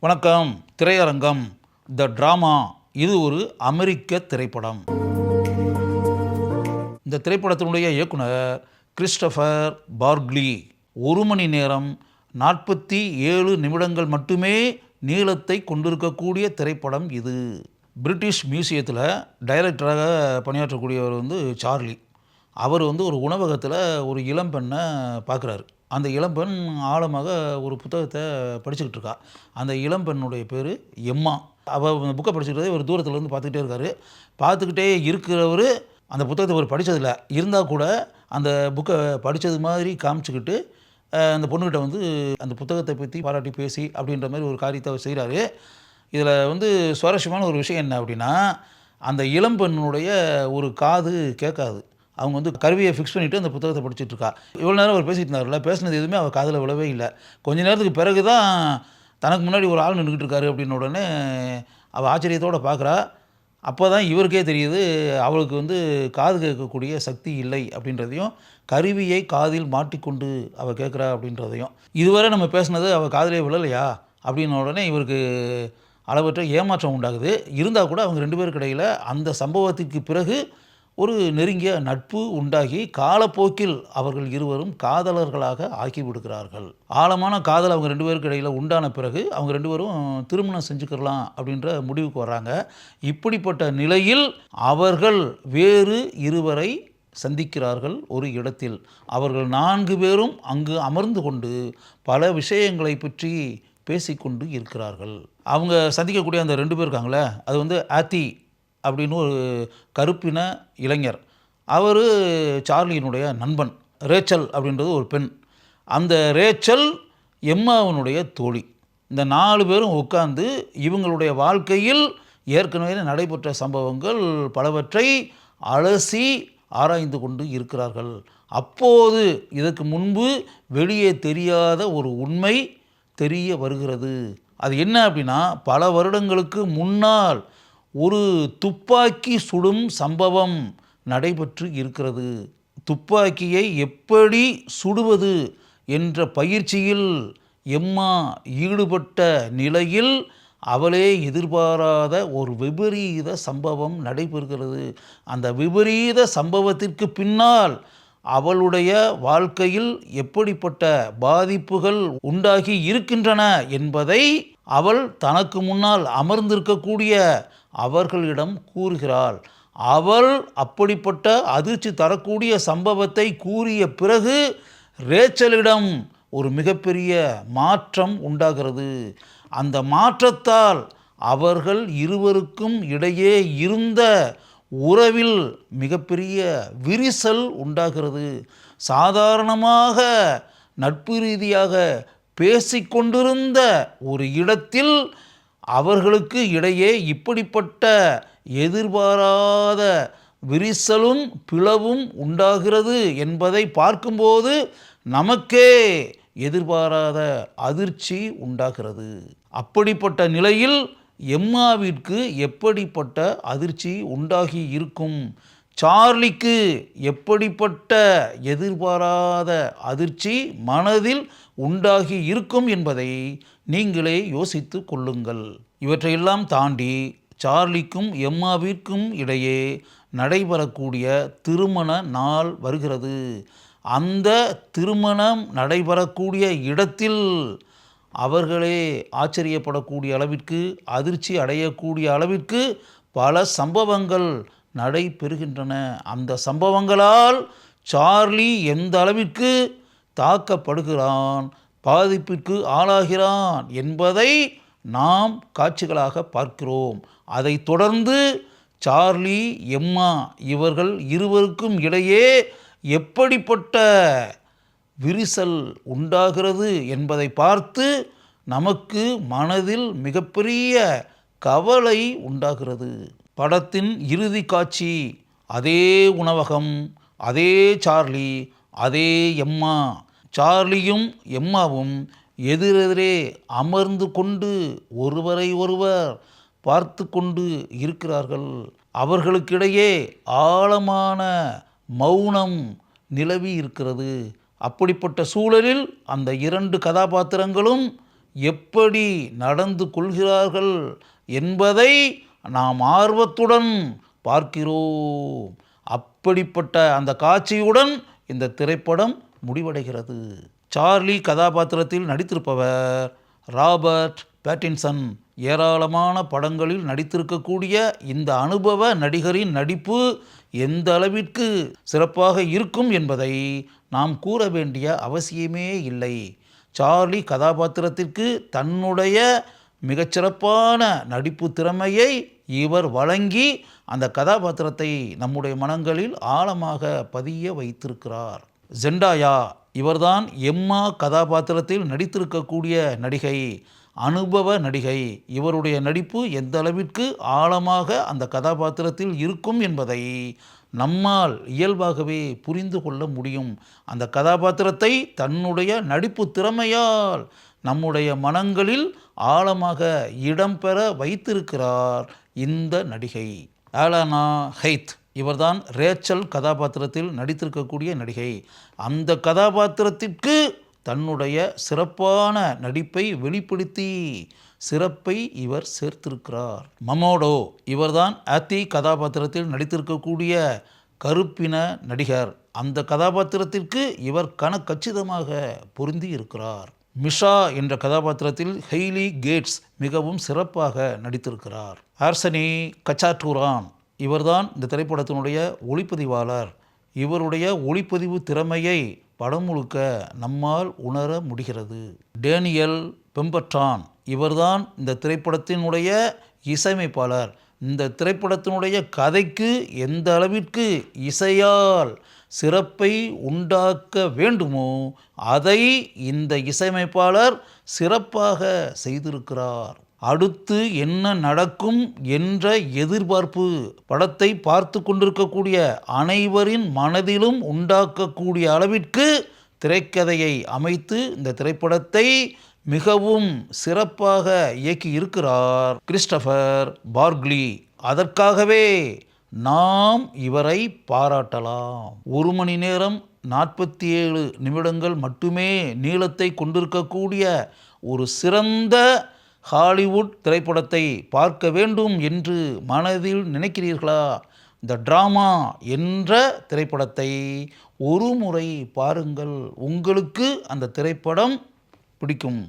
வணக்கம். திரையரங்கம் த டிராமா. இது ஒரு அமெரிக்க திரைப்படம். இந்த திரைப்படத்தினுடைய இயக்குனர் கிறிஸ்டோபர் பார்க்லி. 1 மணி நேரம் 47 நிமிடங்கள் மட்டுமே நீளத்தை கொண்டிருக்கக்கூடிய திரைப்படம் இது. பிரிட்டிஷ் மியூசியத்தில் டைரக்டராக பணியாற்றக்கூடியவர் சார்லி. அவர் ஒரு உணவகத்தில் ஒரு இளம்பெண்ணை பார்க்குறாரு. அந்த இளம்பெண் ஆழமாக ஒரு புத்தகத்தை படிச்சுக்கிட்டு இருக்கா. அந்த இளம்பெண்ணுடைய பேர் எம்மா. அவள் அந்த புக்கை படிச்சுக்கிறதே ஒரு தூரத்துலேருந்து பார்த்துக்கிட்டே இருக்கார். பார்த்துக்கிட்டே இருக்கிறவர் அந்த புத்தகத்தை ஒரு படித்ததில்லை, இருந்தால் கூட அந்த புக்கை படித்தது மாதிரி காமிச்சிக்கிட்டு அந்த பொண்ணுக்கிட்ட அந்த புத்தகத்தை பற்றி பாராட்டி பேசி அப்படின்ற மாதிரி ஒரு காரியத்தை அவர் செய்கிறாரு. இதில் சுவாரஸ்யமான ஒரு விஷயம் என்ன அப்படின்னா, அந்த இளம்பெண்ணுடைய ஒரு காது கேட்காது. அவங்க கருவியை ஃபிக்ஸ் பண்ணிவிட்டு அந்த புத்தகத்தை படிச்சுட்டு இருக்கா. இவ்வளோ நேரம் அவர் பேசிகிட்டு இருந்தார்ல, பேசினது எதுவுமே அவள் காதில் விழவே இல்லை. கொஞ்ச நேரத்துக்கு பிறகு தான் தனக்கு முன்னாடி ஒரு ஆள் நின்றுக்கிட்டு இருக்காரு அப்படின்ன உடனே அவள் ஆச்சரியத்தோடு பார்க்குறா. அப்போ தான் இவருக்கே தெரியுது அவளுக்கு காது கேட்கக்கூடிய சக்தி இல்லை அப்படின்றதையும், கருவியை காதில் மாட்டிக்கொண்டு அவள் கேட்குறா அப்படின்றதையும். இதுவரை நம்ம பேசினது அவள் காதிலே விழலையா அப்படின்ன உடனே இவருக்கு அளவற்ற ஏமாற்றம் உண்டாகுது. இருந்தால் கூட அவங்க 2 பேருக்கு இடையில் அந்த சம்பவத்திற்கு பிறகு ஒரு நெருங்கிய நட்பு உண்டாகி காலப்போக்கில் அவர்கள் இருவரும் காதலர்களாக ஆகிவிடுகிறார்கள். ஆழமான காதல் அவங்க 2 பேருக்கு இடையில் உண்டான பிறகு அவங்க 2 பேரும் திருமணம் செஞ்சுக்கலாம் அப்படின்ற முடிவுக்கு வர்றாங்க. இப்படிப்பட்ட நிலையில் அவர்கள் வேறு இருவரை சந்திக்கிறார்கள் ஒரு இடத்தில். அவர்கள் 4 பேரும் அங்கு அமர்ந்து கொண்டு பல விஷயங்களை பற்றி பேசிக்கொண்டு இருக்கிறார்கள். அவங்க சந்திக்கக்கூடிய அந்த 2 பேர் இருக்காங்களே, அது ஆத்தி அப்படின்னு ஒரு கருப்பின இளைஞர். அவர் சார்லியினுடைய நண்பன். ரேச்சல் அப்படின்றது ஒரு பெண். அந்த ரேச்சல் எம்மாவினுடைய தோழி. இந்த 4 பேரும் உட்கார்ந்து இவங்களுடைய வாழ்க்கையில் ஏற்கனவே நடைபெற்ற சம்பவங்கள் பலவற்றை அலசி ஆராய்ந்து கொண்டு இருக்கிறார்கள். அப்போது இதற்கு முன்பு வெளியே தெரியாத ஒரு உண்மை தெரிய வருகிறது. அது என்ன அப்படின்னா, பல வருடங்களுக்கு முன்னால் ஒரு துப்பாக்கி சுடும் சம்பவம் நடைபெற்று இருக்கிறது. துப்பாக்கியை எப்படி சுடுவது என்ற பயிற்சியில் எம்மா ஈடுபட்ட நிலையில் அவளே எதிர்பாராத ஒரு விபரீத சம்பவம் நடைபெறுகிறது. அந்த விபரீத சம்பவத்திற்கு பின்னால் அவளுடைய வாழ்க்கையில் எப்படிப்பட்ட பாதிப்புகள் உண்டாகி இருக்கின்றன என்பதை அவள் தனக்கு முன்னால் அமர்ந்திருக்கக்கூடிய அவர்களிடம் கூறுகிறாள். அவள் அப்படிப்பட்ட அதிர்ச்சி தரக்கூடிய சம்பவத்தை கூறிய பிறகு ரேச்சலிடம் ஒரு மிகப்பெரிய மாற்றம் உண்டாகிறது. அந்த மாற்றத்தால் அவர்கள் இருவருக்கும் இடையே இருந்த உறவில் மிகப்பெரிய விரிசல் உண்டாகிறது. சாதாரணமாக நட்பு ரீதியாக பேசிக்கொண்டிருந்த ஒரு இடத்தில் அவர்களுக்கு இடையே இப்படிப்பட்ட எதிர்பாராத விரிசலும் பிளவும் உண்டாகிறது என்பதை பார்க்கும்போது நமக்கே எதிர்பாராத அதிர்ச்சி உண்டாகிறது. அப்படிப்பட்ட நிலையில் எம்மாவிற்கு எப்படிப்பட்ட அதிர்ச்சி உண்டாகி இருக்கும், சார்லிக்கு எப்படிப்பட்ட எதிர்பாராத அதிர்ச்சி மனதில் உண்டாகி இருக்கும் என்பதை நீங்களே யோசித்து கொள்ளுங்கள். இவற்றையெல்லாம் தாண்டி சார்லிக்கும் எம்மாவிற்கும் இடையே நடைபெறக்கூடிய திருமண நாள் வருகிறது. அந்த திருமணம் நடைபெறக்கூடிய இடத்தில் அவர்களே ஆச்சரியப்படக்கூடிய அளவிற்கு, அதிர்ச்சி அடையக்கூடிய அளவிற்கு பல சம்பவங்கள் நடைபெறுகின்றன. அந்த சம்பவங்களால் சார்லி எந்த அளவிற்கு தாக்கப்படுகிறான், பாதிப்பிற்கு ஆளாகிறான் என்பதை நாம் காட்சிகளாக பார்க்கிறோம். அதை தொடர்ந்து சார்லி, எம்மா இவர்கள் இருவருக்கும் இடையே எப்படிப்பட்ட விரிசல் உண்டாகிறது என்பதை பார்த்து நமக்கு மனதில் மிகப்பெரிய கவலை உண்டாகிறது. படத்தின் இறுதி காட்சி அதே உணவகம், அதே சார்லி, அதே எம்மா. சார்லியும் எம்மாவும் எதிரெதிரே அமர்ந்து கொண்டு ஒருவரை ஒருவர் பார்த்து கொண்டு இருக்கிறார்கள். அவர்களுக்கிடையே ஆழமான மௌனம் நிலவி இருக்கிறது. அப்படிப்பட்ட சூழலில் அந்த 2 கதாபாத்திரங்களும் எப்படி நடந்து கொள்கிறார்கள் என்பதை நாம் ஆர்வத்துடன் பார்க்கிறோம். அப்படிப்பட்ட அந்த காட்சியுடன் இந்த திரைப்படம் முடிவடைகிறது. சார்லி கதாபாத்திரத்தில் நடித்திருப்பவர் ராபர்ட் பேட்டின்சன். ஏராளமான படங்களில் நடித்திருக்கக்கூடிய இந்த அனுபவ நடிகரின் நடிப்பு எந்த அளவிற்கு சிறப்பாக இருக்கும் என்பதை நாம் கூற வேண்டிய அவசியமே இல்லை. சார்லி கதாபாத்திரத்திற்கு தன்னுடைய மிகச்சிறப்பான நடிப்பு திறமையை இவர் வழங்கி அந்த கதாபாத்திரத்தை நம்முடைய மனங்களில் ஆழமாக பதிய வைத்திருக்கிறார். ஜெண்டாயா இவர்தான் எம்மா கதாபாத்திரத்தில் நடித்திருக்கக்கூடிய நடிகை, அனுபவ நடிகை. இவருடைய நடிப்பு எந்த அளவிற்கு ஆழமாக அந்த கதாபாத்திரத்தில் இருக்கும் என்பதை நம்மால் இயல்பாகவே புரிந்து கொள்ள முடியும். அந்த கதாபாத்திரத்தை தன்னுடைய நடிப்பு திறமையால் நம்முடைய மனங்களில் ஆழமாக இடம்பெற வைத்திருக்கிறார் இந்த நடிகை. ஆலனா ஹெய்த் இவர்தான் ரேச்சல் கதாபாத்திரத்தில் நடித்திருக்கக்கூடிய நடிகை. அந்த கதாபாத்திரத்திற்கு தன்னுடைய சிறப்பான நடிப்பை வெளிப்படுத்தி சிறப்பை இவர் சேர்த்திருக்கிறார். மமோடோ இவர்தான் ஆத்தி கதாபாத்திரத்தில் நடித்திருக்கக்கூடிய கருப்பின நடிகர். அந்த கதாபாத்திரத்திற்கு இவர் கச்சிதமாக பொருந்தி இருக்கிறார். மிஷா என்ற கதாபாத்திரத்தில் ஹெய்லி கேட்ஸ் மிகவும் சிறப்பாக நடித்திருக்கிறார். ஆர்சனி கச்சாட்டூரான் இவர்தான் இந்த திரைப்படத்தினுடைய ஒளிப்பதிவாளர். இவருடைய ஒளிப்பதிவு திறமையை படம் முழுக்க நம்மால் உணர முடிகிறது. டேனியல் பெம்பர்டான் இவர்தான் இந்த திரைப்படத்தினுடைய இசையமைப்பாளர். இந்த திரைப்படத்தினுடைய கதைக்கு எந்த அளவிற்கு இசையால் சிறப்பை உண்டாக்க வேண்டுமோ அதை இந்த இசையமைப்பாளர் சிறப்பாக செய்திருக்கிறார். அடுத்து என்ன நடக்கும் என்ற எதிர்பார்ப்பு படத்தை பார்த்து கொண்டிருக்கக்கூடிய அனைவரின் மனதிலும் உண்டாக்கக்கூடிய அளவிற்கு திரைக்கதையை அமைத்து இந்த திரைப்படத்தை மிகவும் சிறப்பாக இயக்கி இருக்கிறார் கிறிஸ்டோபர் பார்க்லி. அதற்காகவே நாம் இவரை பாராட்டலாம். 1 மணி நேரம் 47 நிமிடங்கள் மட்டுமே நீளத்தை கொண்டிருக்கக்கூடிய ஒரு சிறந்த ஹாலிவுட் திரைப்படத்தை பார்க்க வேண்டும் என்று மனதில் நினைக்கிறீர்களா? இந்த டிராமா என்ற திரைப்படத்தை ஒரு முறை பாருங்கள். உங்களுக்கு அந்த திரைப்படம் பிடிக்கும்.